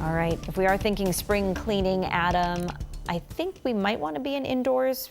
All right, if we are thinking spring cleaning, Adam, I think we might want to be in indoors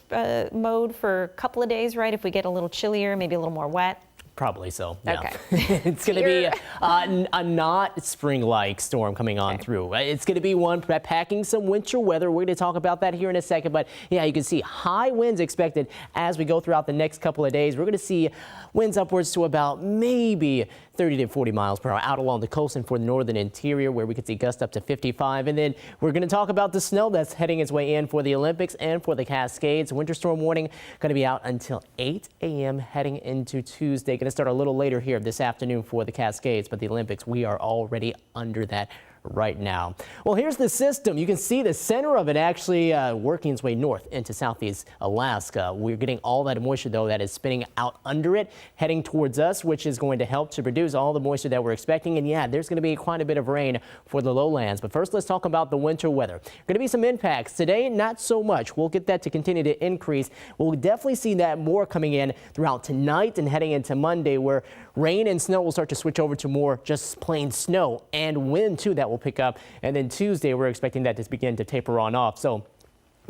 mode for a couple of days, right? If we get a little chillier, maybe a little more wet. Probably so, yeah. Okay. It's going to be a not spring-like storm coming on through. It's going to be one packing some winter weather. We're going to talk about that here in a second. But yeah, you can see high winds expected as we go throughout the next couple of days. We're going to see winds upwards to about maybe 30 to 40 miles per hour out along the coast and for the northern interior, where we could see gusts up to 55. And then we're going to talk about the snow that's heading its way in for the Olympics and for the Cascades. Winter storm warning going to be out until 8 a.m. heading into Tuesday. Going to start a little later here this afternoon for the Cascades, but the Olympics, we are already under that right now. Well, here's the system. You can see the center of it actually working its way north into southeast Alaska. We're getting all that moisture, though, that is spinning out under it, heading towards us, which is going to help to produce all the moisture that we're expecting. And yeah, there's going to be quite a bit of rain for the lowlands. But first, let's talk about the winter weather. Going to be some impacts today, not so much. We'll get that to continue to increase. We'll definitely see that more coming in throughout tonight and heading into Monday, where rain and snow will start to switch over to more just plain snow and wind, too, that will pick up. And then Tuesday, we're expecting that to begin to taper on off. So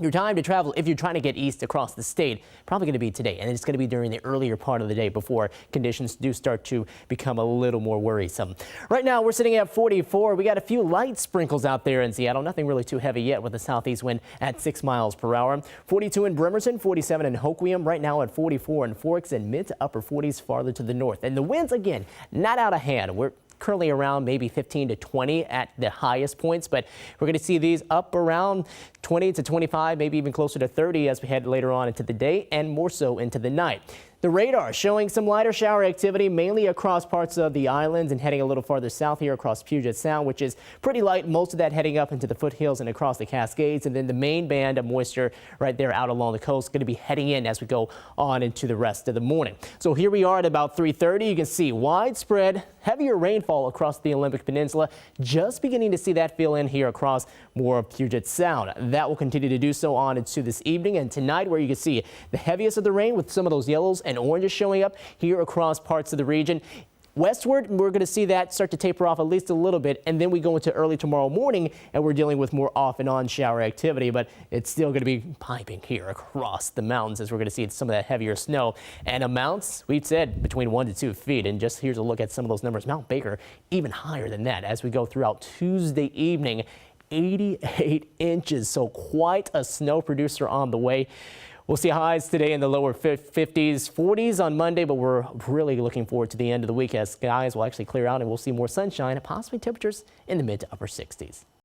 your time to travel, if you're trying to get east across the state, probably going to be today. And it's going to be during the earlier part of the day before conditions do start to become a little more worrisome. Right now, we're sitting at 44. We got a few light sprinkles out there in Seattle. Nothing really too heavy yet with the southeast wind at 6 miles per hour. 42 in Bremerton, 47 in Hoquiam. Right now at 44 in Forks, and mid to upper 40s farther to the north. And the winds, again, not out of hand. We're currently around maybe 15 to 20 at the highest points, but we're going to see these up around 20 to 25, maybe even closer to 30 as we head later on into the day and more so into the night. The radar showing some lighter shower activity mainly across parts of the islands and heading a little farther south here across Puget Sound, which is pretty light. Most of that heading up into the foothills and across the Cascades. And then the main band of moisture right there out along the coast going to be heading in as we go on into the rest of the morning. So here we are at about 3:30. You can see widespread heavier rainfall across the Olympic Peninsula. Just beginning to see that fill in here across more of Puget Sound. That will continue to do so on into this evening and tonight, where you can see the heaviest of the rain with some of those yellows and oranges showing up here across parts of the region. Westward, we're going to see that start to taper off at least a little bit, and then we go into early tomorrow morning and we're dealing with more off and on shower activity, but it's still going to be piping here across the mountains as we're going to see some of that heavier snow and amounts. We've said between 1 to 2 feet, and just here's a look at some of those numbers. Mount Baker even higher than that as we go throughout Tuesday evening. 88 inches, so quite a snow producer on the way. We'll see highs today in the lower 50s, 40s on Monday, but we're really looking forward to the end of the week as skies will actually clear out and we'll see more sunshine and possibly temperatures in the mid to upper 60s.